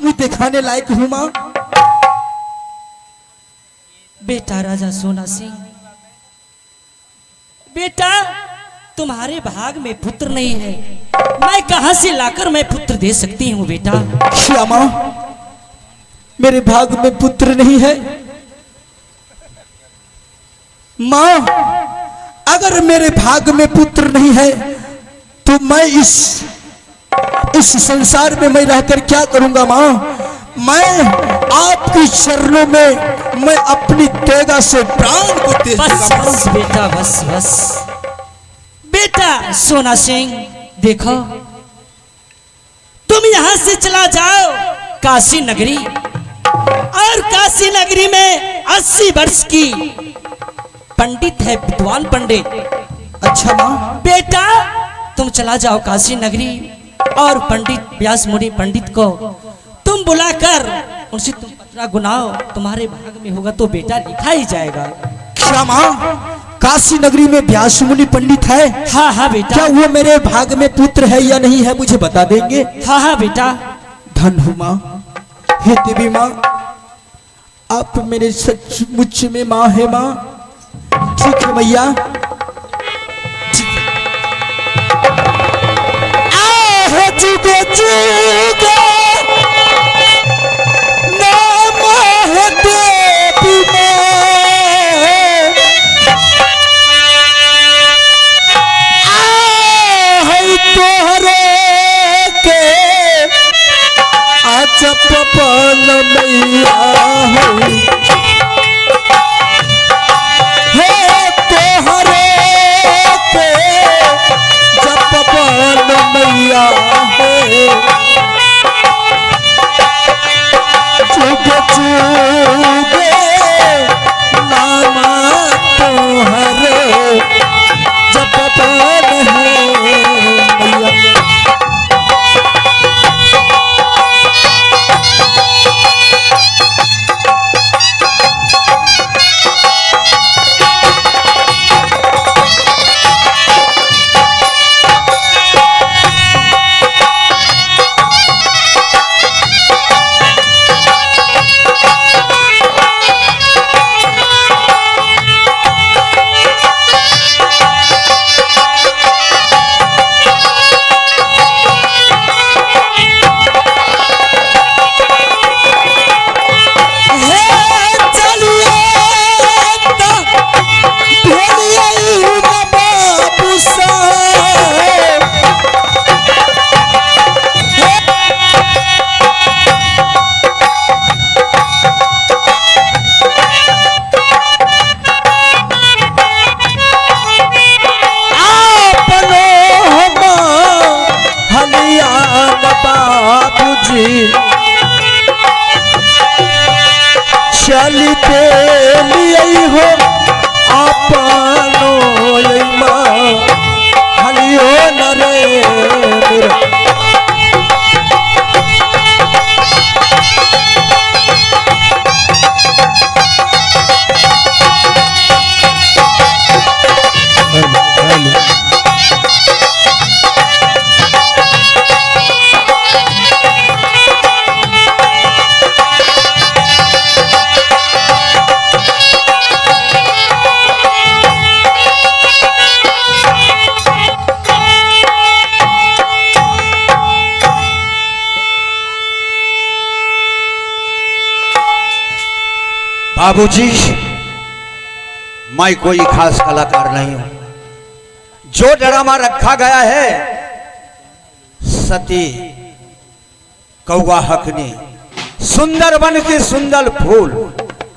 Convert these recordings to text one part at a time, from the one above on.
मैं दिखाने लायक हूँ माँ? बेटा राजा सोना सिंह, बेटा तुम्हारे भाग में पुत्र नहीं है, मैं कहां से लाकर मैं पुत्र दे सकती हूँ बेटा? श्यामा, मेरे भाग में पुत्र नहीं है माँ। अगर मेरे भाग में पुत्र नहीं है तो मैं इस संसार में मैं रहकर क्या करूंगा माँ? मैं आपके चरणों में मैं अपनी तेगा से प्राण को दे दूंगा। बस बेटा, बस बेटा सोना सिंह, देखो तुम यहां से चला जाओ काशी नगरी, और काशी नगरी में 80 वर्ष की पंडित है, विद्वान पंडित। अच्छा माँ। बेटा तुम चला जाओ काशी नगरी, और पंडित व्यास मुनि पंडित को तुम बुलाकर उनसे तुम पत्रा गुनाओ, तुम्हारे भाग में होगा तो बेटा लिखा ही जाएगा। क्या माँ, काशी नगरी में व्यास मुनि पंडित है? हाँ बेटा। क्या वो मेरे भाग में पुत्र है या नहीं है मुझे बता देंगे? हाँ बेटा। धन हो माँ, हे देवी माँ, आप मेरे सचमुच में माँ है माँ। ठीक है मैया। जुगे जुगे नाम है देवी माँ, तोहरे के आचप पन मैया हे तोहरे के जप पन मैया जुगे जुगे नाम तोहरे जप पन है मैया। चलते लिए हो आपनो माँ हलियो नरे मेरा। बाबूजी, मैं कोई खास कलाकार नहीं हूं। जो ड्रामा रखा गया है सती कौवा हकनी, सुंदर बन के सुंदर फूल,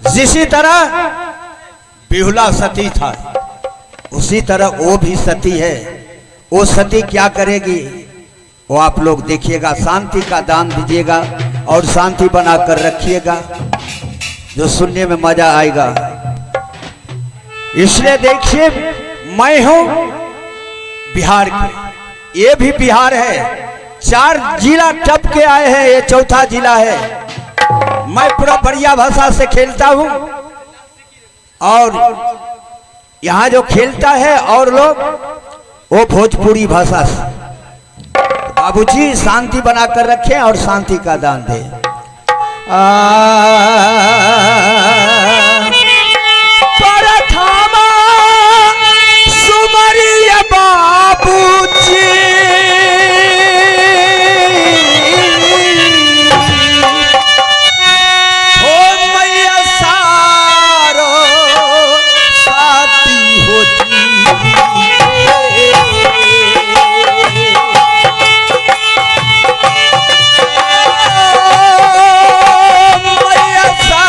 जिसी तरह बिहुला सती था उसी तरह वो भी सती है। वो सती क्या करेगी वो आप लोग देखिएगा। शांति का दान दीजिएगा और शांति बनाकर रखिएगा, जो सुनने में मजा आएगा। इसलिए देखिए, मैं हूं बिहार के, ये भी बिहार है। 4 जिला टप के आए हैं, ये चौथा जिला है। मैं पूरा बढ़िया भाषा से खेलता हूं, और यहाँ जो खेलता है और लोग वो भोजपुरी भाषा से। बाबूजी शांति बनाकर रखें और शांति का दान दें। परथामा सुमरिय बाबूजी हो मैया सारो साथी होती मैया सा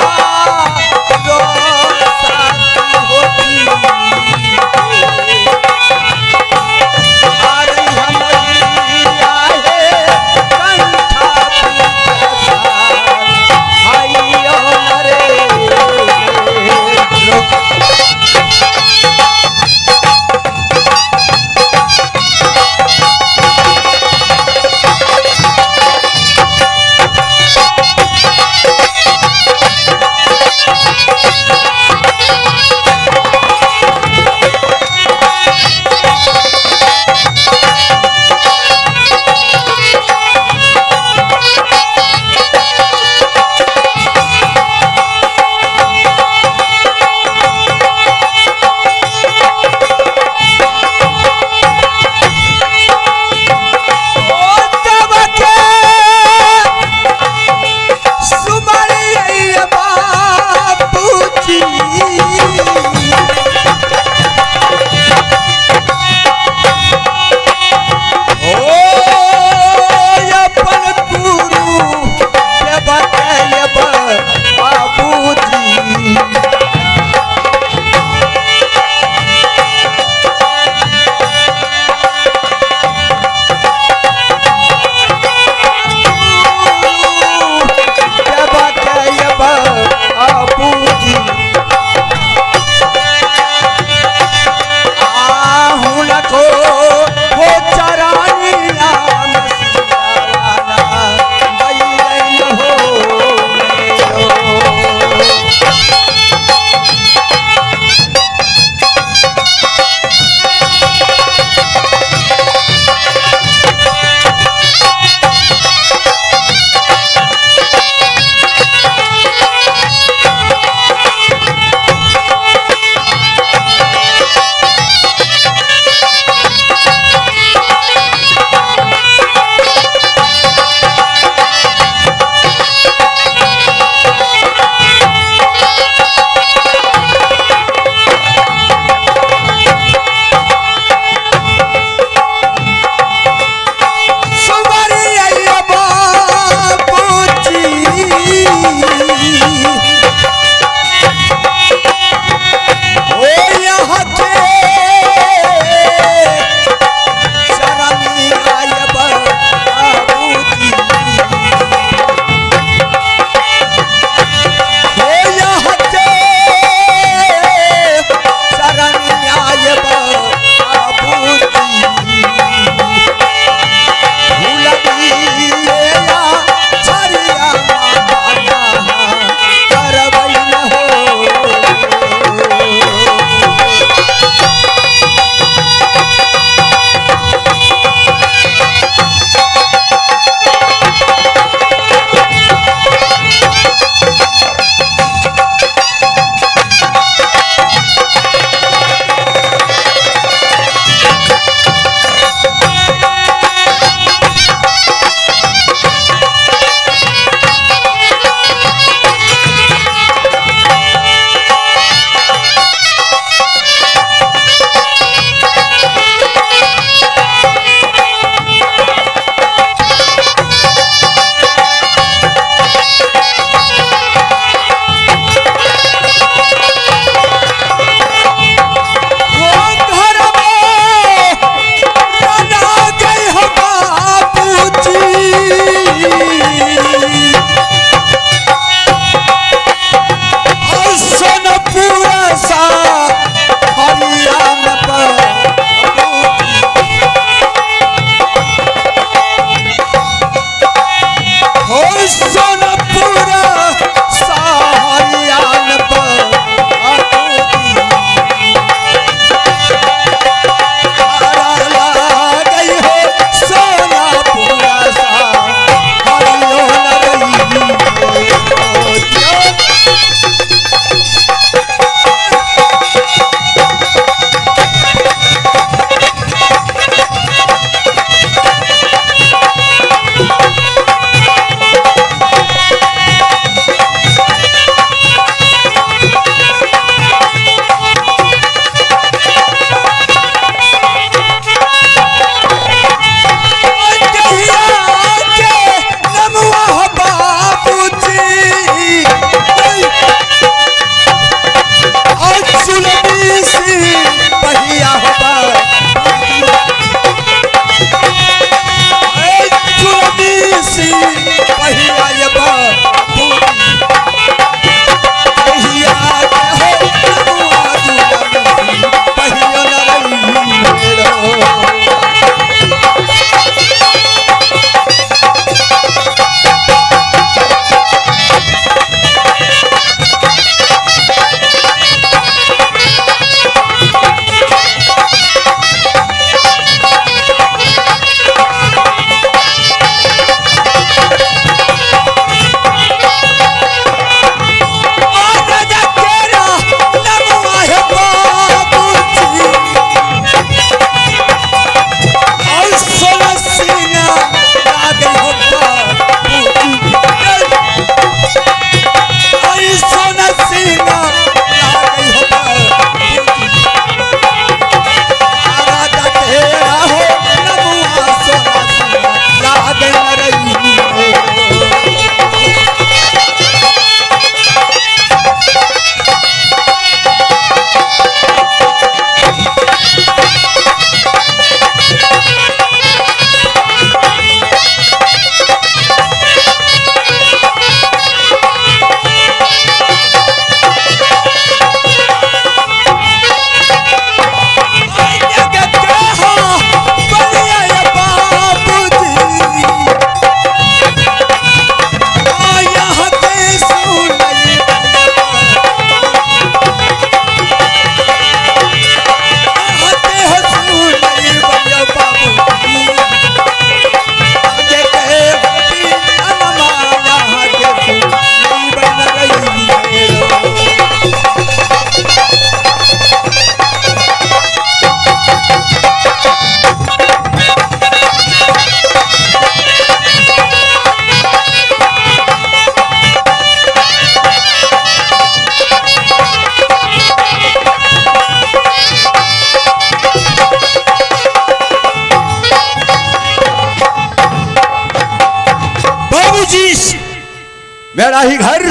मेरा ही घर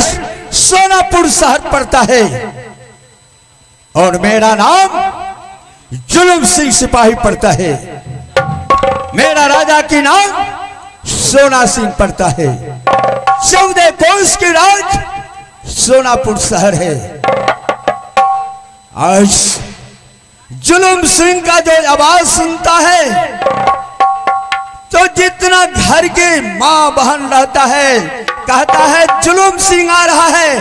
सोनापुर शहर पड़ता है और मेरा नाम जुलूम सिंह सिपाही पड़ता है। मेरा राजा की नाम सोना सिंह पड़ता है। 14 कोस की राज सोनापुर शहर है। आज जुलूम सिंह का जो आवाज सुनता है तो जितना घर के मां बहन रहता है कहता है जुलूम सिंह आ रहा है।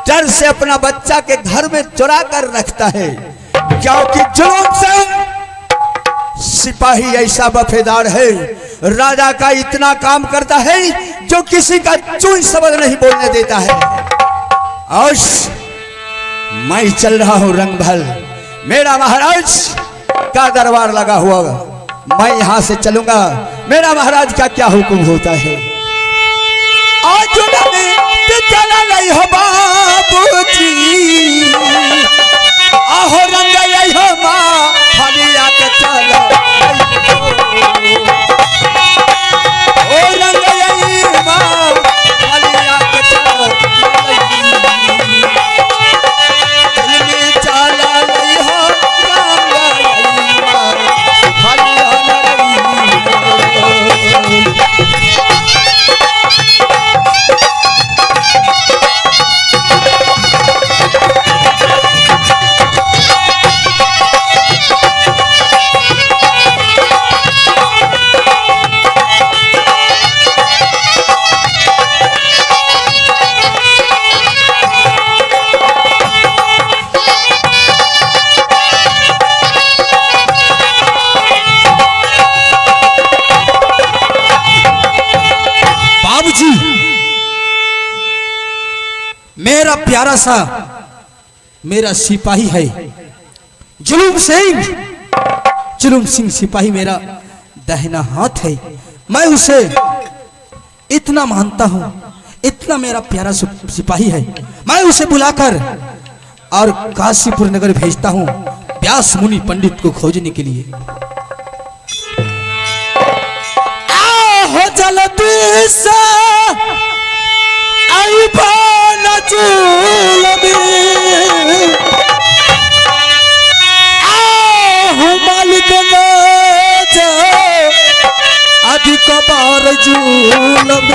डर से अपना बच्चा के घर में चुरा कर रखता है, क्योंकि जुलूम सिंह सिपाही ऐसा वफादार है, राजा का इतना काम करता है जो किसी का चुई शब्द नहीं बोलने देता है। और मैं चल रहा हूं रंगभल, मेरा महाराज का दरबार लगा हुआ, मैं यहां से चलूंगा। मेरा महाराज का क्या हुक्म होता है। आज चला नहीं हो बाबूजी, आहो रंग यही हो माँ खाली आके चला ओ रंग यही माँ खाली आके चला चला नहीं हो रंग यही माँ खाली मेरा प्यारा सा मेरा सिपाही है जुलूम सिंह। जुलूम सिंह सिपाही मेरा दाहिना हाथ है। मैं उसे इतना मानता हूं, इतना मेरा प्यारा सिपाही है। मैं उसे बुलाकर और काशीपुर नगर भेजता हूं व्यास मुनि पंडित को खोजने के लिए। जल्दी से आई मालिक अधिक बार जुलम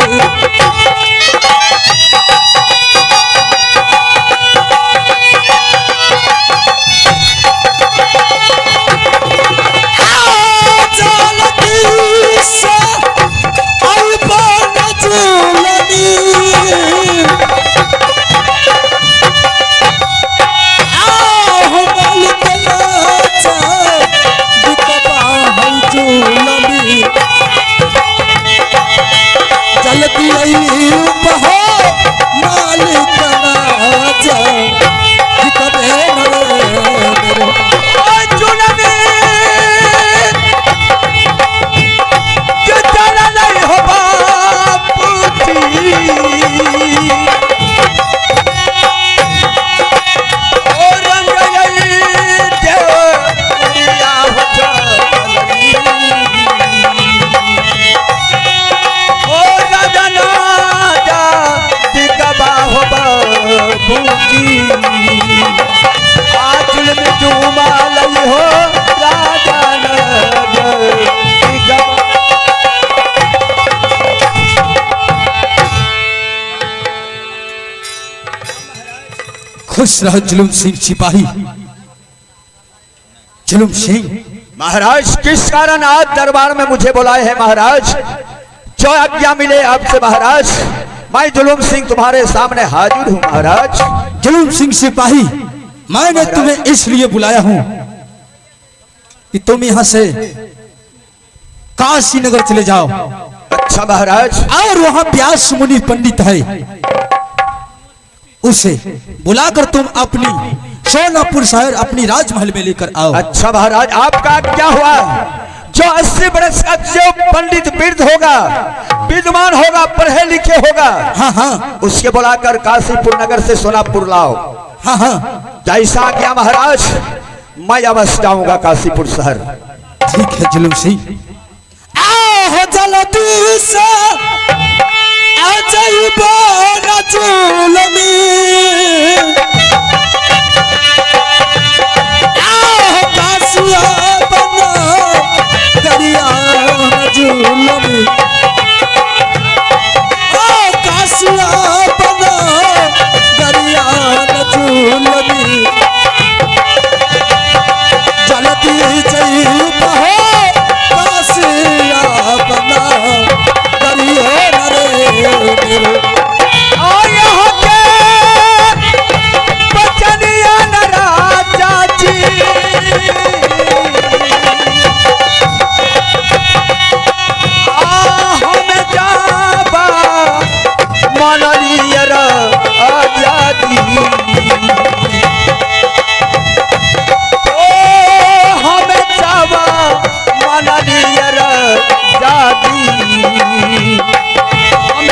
खुश रहो जुलूम सिंह सिपाही। जुलूम सिंह महाराज किस कारण आज दरबार में मुझे बुलाए हैं महाराज? जो आज्ञा मिले आपसे महाराज। मैं जुलूम सिंह तुम्हारे सामने हाजिर हूँ महाराज। जुलूम सिंह सिपाही मैंने तुम्हें इसलिए बुलाया हूं कि तुम यहां से काशी नगर चले जाओ। अच्छा महाराज। और वहां व्यास मुनि पंडित है, उसे बुलाकर तुम अपनी सोनापुर शहर अपनी राजमहल में लेकर आओ। अच्छा महाराज आपका क्या हुआ? जो 80 बरस का जो पंडित वृद्ध होगा, विद्वान होगा, पढ़े लिखे होगा, हाँ हाँ, उसके बुलाकर काशीपुर नगर से सोनापुर लाओ। हाँ हाँ, जैसा क्या महाराज, मैं अवश्य जाऊंगा काशीपुर शहर। ठीक है जुलूम सिंह। जल्दी से आ जाइए मेरो। और यहाँ के बचनिया न राजा जी हम जाबा मनलियर आजादी ओ हम जाबा मनलियर आजादी हम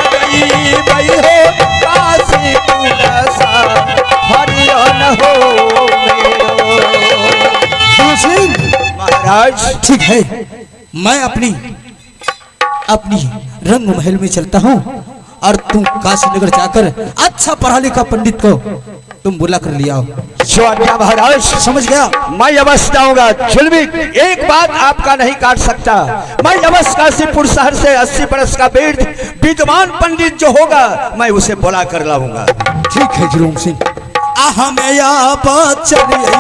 गई हो काशी पुलसा हरियन हो गुरु सिंह महाराज। ठीक है, मैं अपनी रंग महल में चलता हूँ और तुम काशी नगर जाकर अच्छा पढ़ा लिखा पंडित को तुम बुला कर लिया आओ। जो आज्ञा महाराज। समझ गया? मैं अवश्य जाऊंगा। जुल्मी एक बात आपका नहीं काट सकता। मैं अवश्य काशीपुर शहर से 80 बरस का विद्वान पंडित जो होगा मैं उसे बुला कर लाऊंगा। ठीक है जुलूम सिंह। हमें चलिए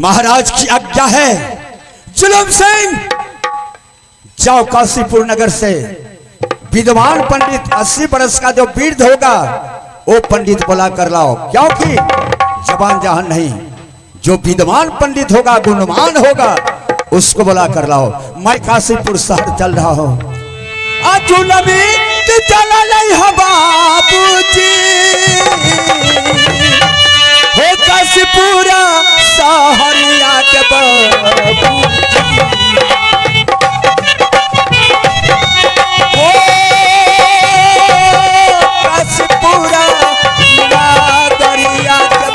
महाराज की आज्ञा है। जुलम सिंह जाओ काशीपुर नगर से विद्वान पंडित 80 बरस का जो वृद्ध होगा वो पंडित बुला कर लाओ, क्योंकि जबान जहान नहीं, जो विद्वान पंडित होगा गुणवान होगा उसको बुला कर लाओ। मैं काशीपुर शहर चल रहा हूँ। बाबूजी हो काशीपुरा सहरिया के काशीपुरा नागरिया के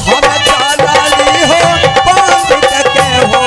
हम चली हो पंडित के हो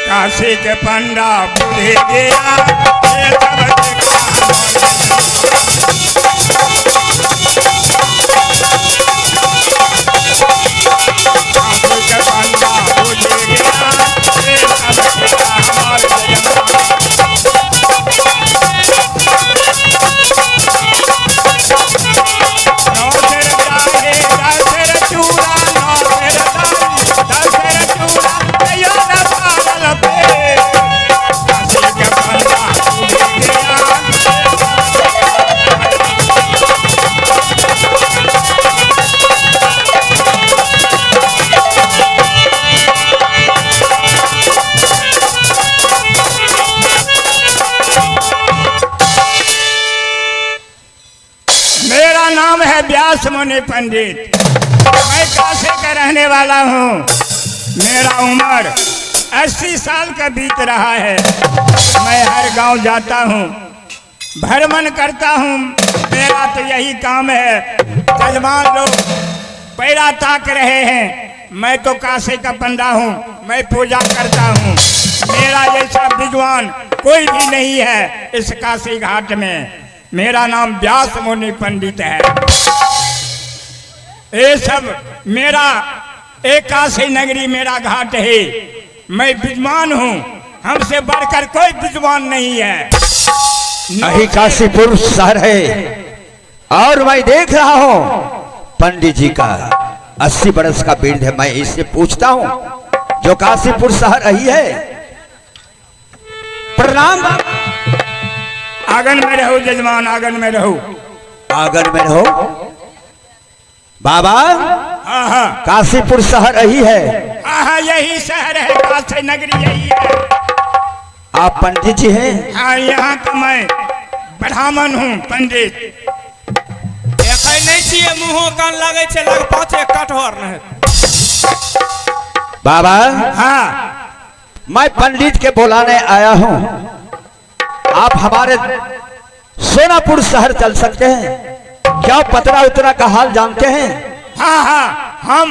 काशी के पंडा बुढ़े गया ये सब काशी के पंडा बुढ़े गया ये सब व्यास मुनि पंडित। मैं काशी का रहने वाला हूँ। मेरा उम्र 80 साल का बीत रहा है। मैं हर गांव जाता हूँ, भ्रमण करता हूँ। मेरा तो यही काम है। जजमान लोग पैरा ताक रहे हैं, मैं तो काशी का पंडा हूँ, मैं पूजा करता हूँ। मेरा जैसा विद्वान कोई भी नहीं है इस काशी घाट में। मेरा नाम व्यास मुनि पंडित है। ये सब मेरा एक काशी नगरी मेरा घाट है। मैं विद्वान हूँ, हमसे बढ़कर कोई विद्वान नहीं है। नहीं काशीपुर शहर है और मैं देख रहा हूँ पंडित जी का 80 बरस का वृद्ध है। मैं इससे पूछता हूँ जो काशीपुर शहर रही है। प्रणाम। आंगन में रहो जजमान, आंगन में रहो। आंगन में रहो बाबा। हाँ हाँ काशीपुर शहर यही है। हाँ हाँ, यही शहर है, काशी नगरी यही है। आप पंडित जी हैं? हाँ, यहाँ का मैं ब्राह्मण हूँ, पंडित। देखै नहीं छियै मुँहो कान लागे छै, लग पाछे कठोर नहीं। बाबा हाँ मैं पंडित के बुलाने आया हूँ। आप हमारे सोनापुर शहर चल सकते हैं क्या? पतरा उतरा का हाल जानते हैं? हाँ हाँ, हम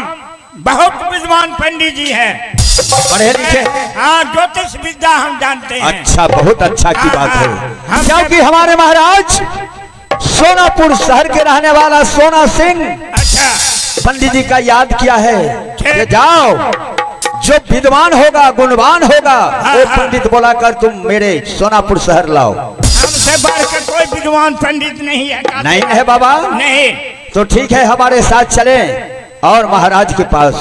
बहुत विद्वान पंडित जी हैं, पढ़े लिखे? हाँ, ज्योतिष विद्या हम जानते हैं। अच्छा, बहुत अच्छा की बात है। हाँ, क्योंकि हमारे महाराज सोनापुर शहर के रहने वाला सोना सिंह अच्छा, पंडित जी का याद किया है कि जाओ, जो विद्वान होगा गुणवान होगा वो पंडित बुलाकर तुम मेरे सोनापुर शहर लाओ। हमसे बढ़कर कोई विद्वान पंडित नहीं है। नहीं है बाबा? नहीं। तो ठीक है, हमारे साथ चले और महाराज के पास।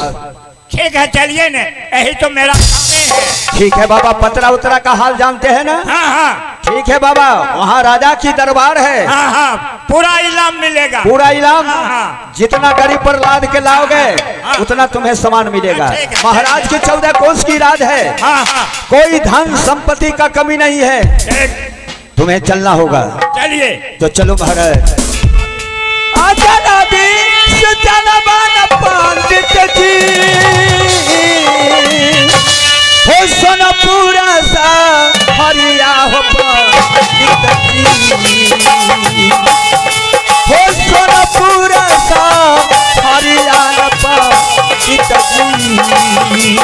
ठीक है, चलिए न, यही तो मेरा काम है। ठीक है बाबा, पतरा उतरा का हाल जानते हैं ना? हाँ हाँ ठीक है बाबा, वहाँ राजा की दरबार है। हाँ हाँ, पूरा इनाम मिलेगा। पूरा इनाम? हाँ हाँ। जितना गरीब पर लाद के लाओगे उतना तुम्हें सामान मिलेगा। ठीक है। महाराज की 14 कोस की राज है, हाँ हाँ, कोई धन संपत्ति का कमी नहीं है। ठीक, तुम्हें चलना होगा। चलिए। तो चलो महाराज। आजा नदी से जनबान पंडित जी, हो सोनापुरा सा हरिया हो पंडित जी, हो सोनापुरा सा हरिया पंडित जी,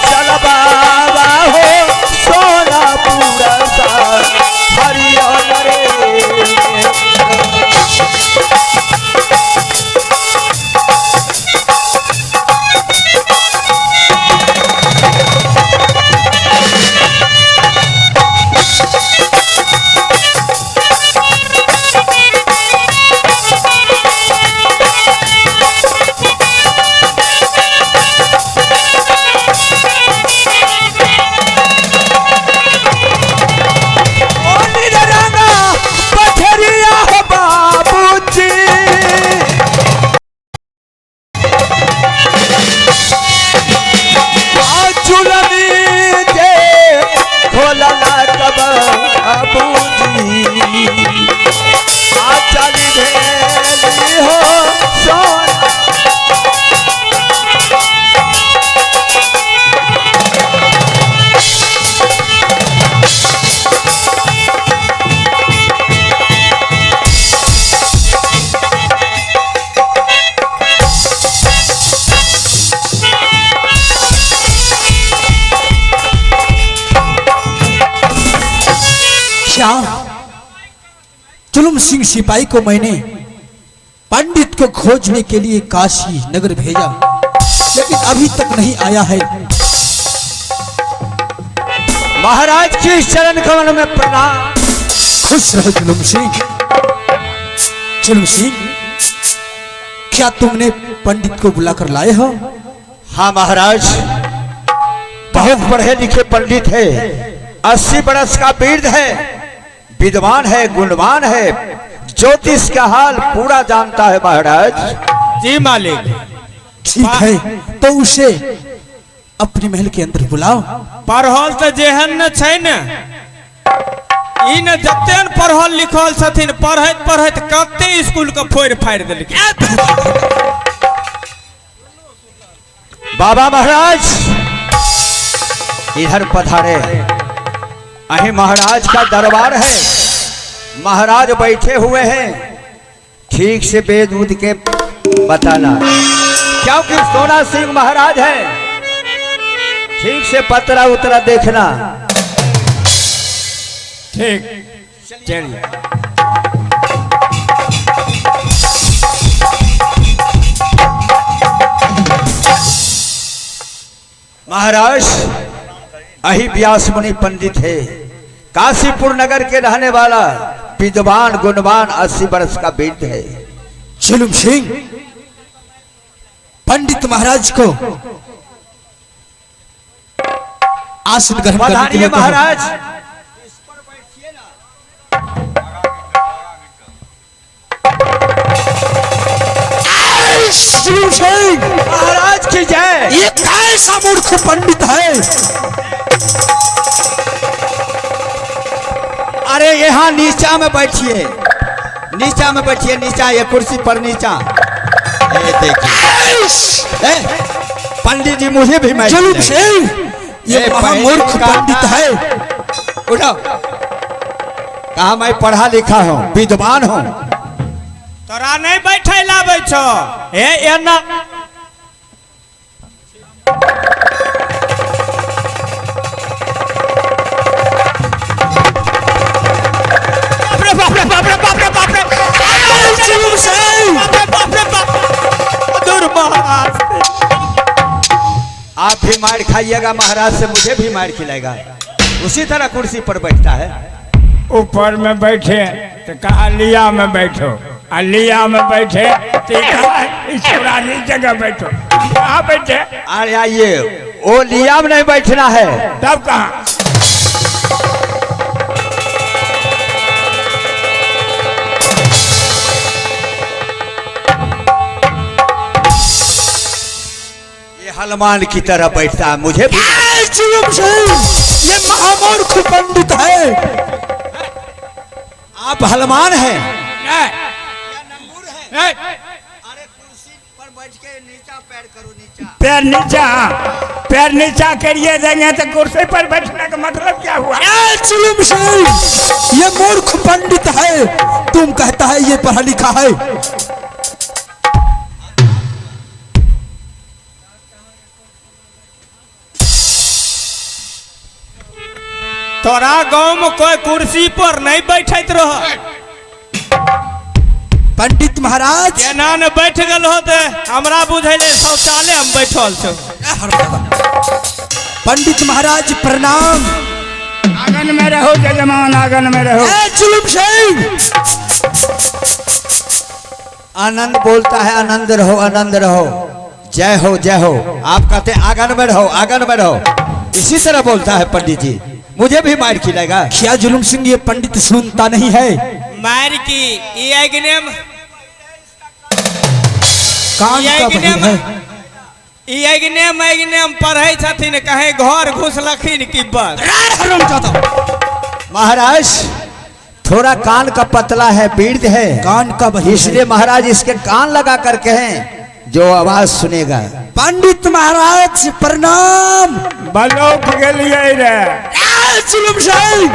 चल बाबा हो सोनापुरा सा हरिया रे। जुलूम सिंह सिपाही को मैंने पंडित को खोजने के लिए काशी नगर भेजा, लेकिन अभी तक नहीं आया है। महाराज के चरण कमल में प्रणाम। खुश रहो जुलूम सिंह। जुलूम सिंह, क्या तुमने पंडित को बुलाकर लाए हो? हाँ महाराज, बहुत पढ़े लिखे पंडित है, 80 बरस का वृद्ध है, विद्वान है, गुणवान है, ज्योतिष का हाल पूरा जानता है महाराज। जी मालिक। ठीक है, तो उसे अपने महल के अंदर बुलाओ। पढ़ल तो जेहन न छै न, ई न जते पढ़ल लिखल छथिन, पढ़ैत पढ़ैत कते स्कूल के फोड़ फाड़ देलकै। बाबा महाराज इधर पधारे। अही महाराज का दरबार है, महाराज बैठे हुए हैं, ठीक से वेद उद के बताना, क्योंकि सोना सिंह महाराज है, ठीक से पतरा उतरा देखना। ठीक, चलिए। महाराज अही व्यास मुनि पंडित है, काशीपुर नगर के रहने वाला, विद्वान गुणवान, 80 वर्ष का वृद्ध है। जुलूम सिंह, पंडित महाराज को आसन ग्रहण करने के लिए कहो। महाराज जुलूम सिंह, महाराज की जय। ये कैसा मूर्ख पंडित है। अरे यहाँ नीचा में बैठिए, नीचा में बैठिए, नीचा, ये कुर्सी पर नीचा। ये देखिए, पंडित जी मुझे भी मैं जुलूम सिंह, ये महामूर्ख पंडित है। उठो, कहा मैं पढ़ा लिखा हूँ, विद्वान हूँ। तोरा नहीं बैठे लाबै छो। ए ना जुलूम सिंह, महाराज आप भी मार खाइएगा महाराज से, मुझे भी मार खिलाएगा। उसी तरह कुर्सी पर बैठता है। ऊपर में बैठे तो कहा लिया में बैठो, और लिया में बैठे तो कहा इस पुरानी जगह बैठो। कहाँ बैठे? अरे आइए, वो लिया में नहीं बैठना है। तब कहाँ? ये हनुमान की तरह बैठता है, मुझे भी। जुलूम सिंह, ये महामूर्ख पंडित है। आप हनुमान हैं? नहीं, अरे कुर्सी पर बैठ के नीचा पैर करो, नीचा। पैर नीचा, पैर नीचा करिए देंगे तो कुर्सी पर बैठने का मतलब क्या हुआ? जुलूम सिंह, ये मूर्ख पंडित है। तुम कहता है ये पढ़ा लिखा है। तोरा गांव में कोई कुर्सी पर नहीं बैठत रह। पंडित महाराज, केना ने बैठ गल हो ते हमरा बुझैले शौचालय हम बैठल छौ। पंडित महाराज प्रणाम। आंगन में रहो जजमान, आंगन में रहो। जुलूम सिंह, आनंद बोलता है, आनंद रहो, आनंद रहो, जय हो, जय हो। आप कहते हैं आंगन में रहो, आंगन में रहो। इसी तरह बोलता है पंडित जी, मुझे भी मार खिलाएगा। क्या जुलूम सिंह ये पंडित सुनता नहीं है? मार की ई अग्निम कान का बहिर है। ई अग्निम पढ़ै छथिन, कहे घर घुसलखिन की बस। महाराज थोड़ा कान का पतला है, पीड़ित है, कान का बहिर है। इसलिए महाराज इसके कान लगा कर कहें, जो आवाज सुनेगा। पंडित महाराज प्रणाम। बलोक गेलिए रे। जुलूम सिंह,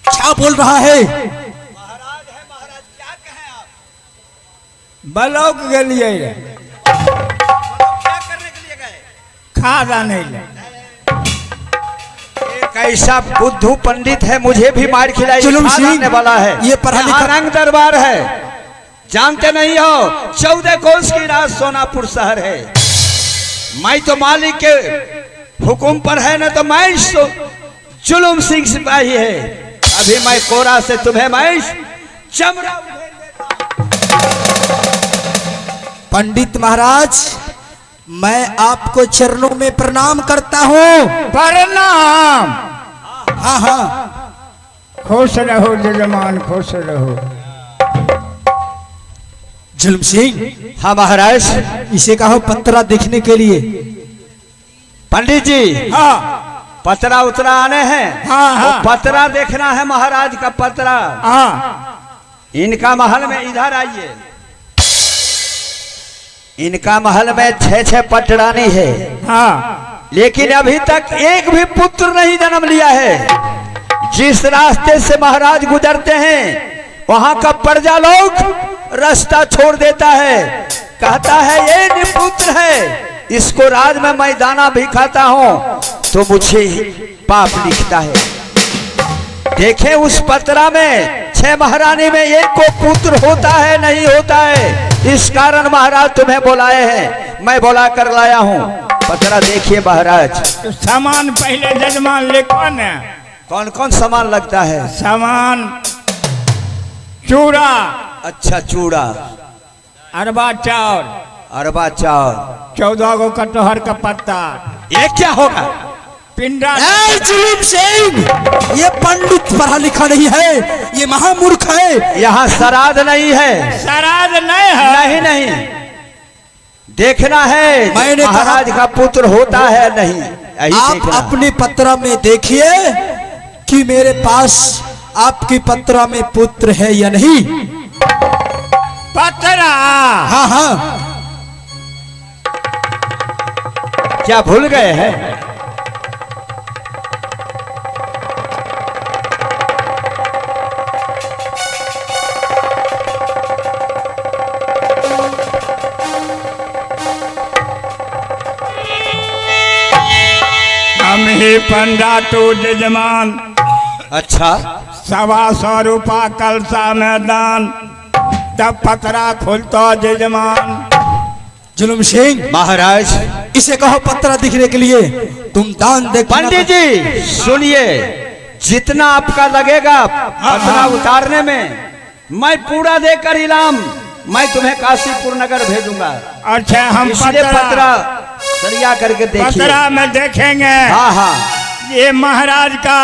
क्या बोल रहा है? बलोक गेलिए रे। खादा नहीं ले। एक ऐसा बुद्धू पंडित है, मुझे भी मार खिलाई जुलूम सिंह, खाने वाला है। ये पढ़ा लिखा रंग दरबार है, जानते नहीं हो? 14 कोस की राज सोनापुर शहर है। मैं तो मालिक के हुकुम पर है ना, तो मैं जुलूम सिंह सिपाही है। अभी मैं कोरा से तुम्हें मैं चमड़ा। पंडित महाराज, मैं आपको चरणों में प्रणाम करता हूँ। प्रणाम। हाँ हाँ, खुश रहो जजमान, खुश रहो। जुलूम सिंह, हाँ महाराज। इसे कहो पत्रा देखने के लिए। पंडित जी, हाँ पतरा उतरा आने हैं। हाँ हाँ। वो पतरा देखना है, महाराज का पतरा। हाँ। इनका महल में इधर आइए। इनका महल में 6 पटरानी है, हाँ। लेकिन अभी तक एक भी पुत्र नहीं जन्म लिया है। जिस रास्ते से महाराज गुजरते हैं वहां का प्रजा लोग रास्ता छोड़ देता है, कहता है ये निपुत्र है, इसको राज में मैं दाना भी खाता हूं तो मुझे पाप लिखता है। देखे उस पत्रा में 6 महारानी में एक को पुत्र होता है नहीं होता है। इस कारण महाराज तुम्हें बुलाए हैं, मैं बुला कर लाया हूँ। पत्रा देखिए महाराज। तो सामान पहले जजमान लिखो न। कौन कौन सामान लगता है? सामान चूड़ा, अच्छा चूड़ा, अरबा चाउर, अरबा चाउर, 14 गो कटहर का पत्ता, ये क्या होगा? पिंडा। जुलूम सिंह, ये पंडित पढ़ा लिखा नहीं है, ये महामूर्ख है। यहाँ श्राद्ध नहीं है। श्राद्ध नहीं है। नहीं नहीं, देखना है मैंने कहा- महाराज का पुत्र होता है नहीं, यही आप देखना। अपनी पत्रा में देखिए कि मेरे पास आपकी पत्रा में पुत्र है या नहीं। पतरा हाँ हाँ, क्या भूल गए हैं? हम ही पंडा तो जजमान, अच्छा, 125 रुपया कलसा में दान, तब पतरा खुलता जजमान। जुलूम सिंह, महाराज इसे कहो पत्रा दिखने के लिए तुम दान दे। पंडित जी सुनिए, जितना आपका लगेगा पतरा उतारने में, मैं पूरा देकर इनाम मैं तुम्हें काशीपुर नगर भेजूंगा। अच्छा, हम इसलिए पतरा सरिया करके देखिए। पतरा में देखेंगे हाँ हाँ, ये महाराज का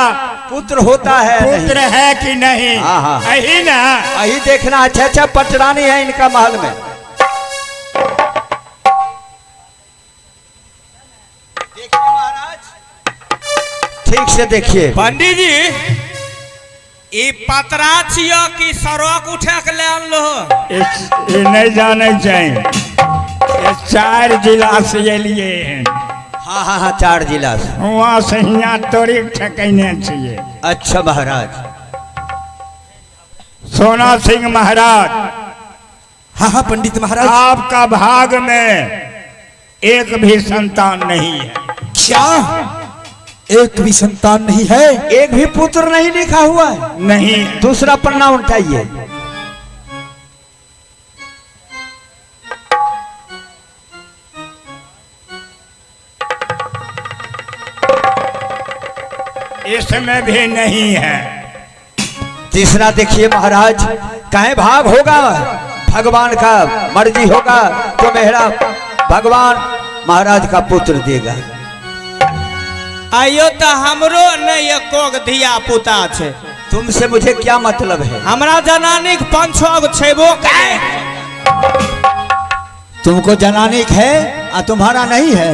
पुत्र होता है पुत्र नहीं। है कि नहीं, हाँ, हाँ। यही ना। यही देखना। अच्छा अच्छा पटरानी है इनका महल में। देखिए महाराज, ठीक से देखिए। पंडित जी ई पतरा छियो कि सड़क उठा के ले आनलो? ये नहीं जाने चाहिए, ये 4 जिला से ये लिए हैं, हाँ हाँ हाँ, 4 जिला से। वहाँ से यहाँ तोड़ी ठकने चाहिए। अच्छा महाराज, सोना सिंह महाराज, हाँ हाँ पंडित महाराज। आपका भाग में एक भी संतान नहीं है। क्या एक भी संतान नहीं है? एक भी पुत्र नहीं लिखा हुआ है? नहीं, दूसरा पन्ना उठाइए। इसमें भी नहीं है। तीसरा देखिए महाराज, कहीं भाग होगा, भगवान का मर्जी होगा तो मेरा भगवान महाराज का पुत्र देगा। आइयो तो हमरो नहीं एको धिया पुता छे। तुमसे मुझे क्या मतलब है? हमरा जनानी के 5-6 गो छेबो करे। तुमको जनानिक है और तुम्हारा नहीं है।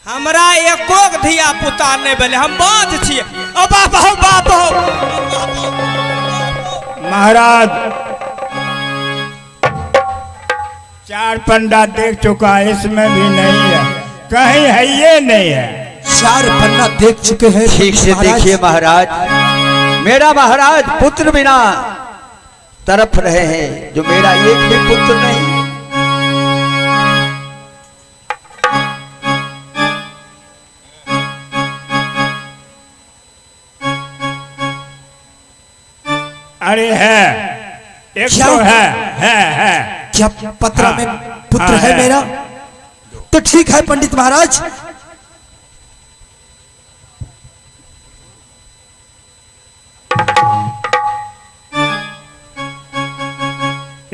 हमरा एको धिया पुता नहीं भेले, हम बाँझ छिए। ओ बाप हो, बाप हो। महाराज 4 पंडा देख चुका, इसमें भी नहीं है, कहीं है ये नहीं है। 4 पन्ना देख चुके हैं। ठीक से महाराज। देखिए महाराज, मेरा महाराज पुत्र बिना तरफ रहे हैं, जो मेरा एक भी पुत्र नहीं। अरे है, एक क्या? तो है। क्या पत्रा हाँ, में पुत्र हाँ, है है। मेरा? तो ठीक है पंडित महाराज,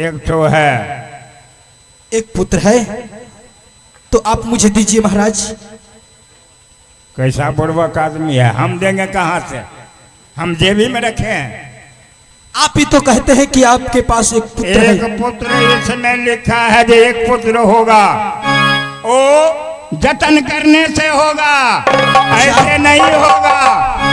एक तो है। एक पुत्र है तो आप मुझे दीजिए महाराज। कैसा बुर्बक आदमी है, हम देंगे कहाँ से? हम जेबी में रखे हैं। आप ही तो कहते हैं कि आपके पास एक पुत्र एक है। पुत्र इसमें लिखा है जो एक पुत्र होगा, वो जतन करने से होगा, ऐसे नहीं होगा।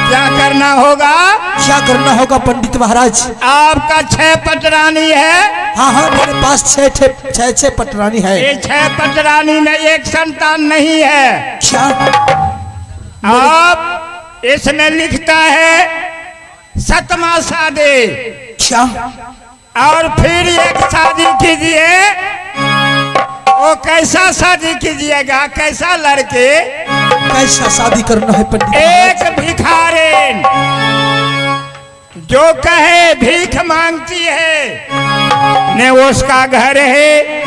क्या करना होगा? क्या करना होगा पंडित महाराज? आपका 6 पटरानी है। हाँ हाँ, मेरे पास 6 पटरानी है। ये 6 पटरानी में एक संतान नहीं है। क्या? आप इसमें लिखता है 7वां शादी, क्या? और फिर एक शादी कीजिए। वो कैसा शादी कीजिएगा? कैसा लड़के? कैसा शादी करना है पंडित एक महाराज? भिखारिन जो कहे भीख मांगती है, न उसका घर है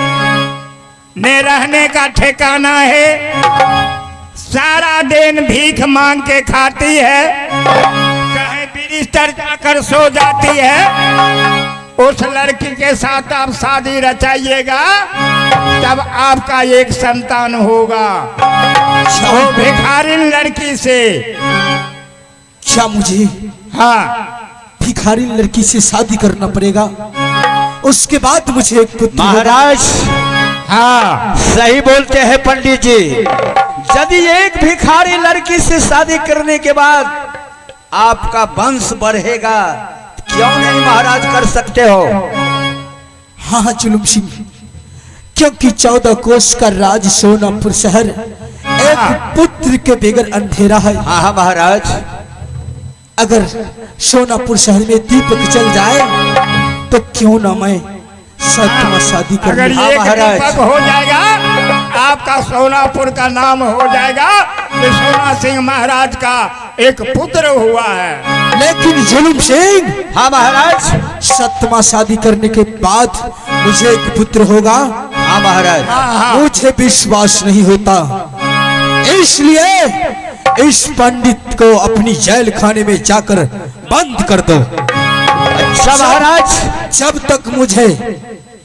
न रहने का ठिकाना है, सारा दिन भीख मांग के खाती है, कहीं बिस्तर जाकर सो जाती है। उस लड़की के साथ आप शादी रचाइएगा, तब आपका एक संतान होगा। वो भिखारिन लड़की से। क्या मुझे हाँ, भिखारी लड़की से शादी करना पड़ेगा? उसके बाद मुझे एक पुत्र होगा। महाराज हाँ, सही बोलते हैं पंडित जी। यदि एक भिखारी लड़की से शादी करने के बाद आपका वंश बढ़ेगा, क्यों नहीं महाराज कर सकते हो? हाँ जुलूम सिंह, क्योंकि 14 कोस का राज सोनापुर शहर एक पुत्र के बगैर अंधेरा है। हाँ हाँ महाराज। अगर सोनापुर शहर में दीपक जल जाए तो क्यों ना मैं सतमा शादी कर अगर लूं। ये महाराज। दीपक हो जाएगा, आपका सोनापुर का नाम हो जाएगा कि सोना सिंह महाराज का एक पुत्र हुआ है। लेकिन जुलूम सिंह, हाँ महाराज। सतमा शादी करने के बाद मुझे एक पुत्र होगा, हाँ महाराज। मुझे विश्वास नहीं होता। इसलिए इस पंडित को अपनी जेल खाने में जाकर बंद कर दो। अच्छा महाराज। जब तक मुझे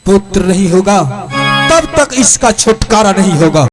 पुत्र नहीं होगा तब तक इसका छुटकारा नहीं होगा।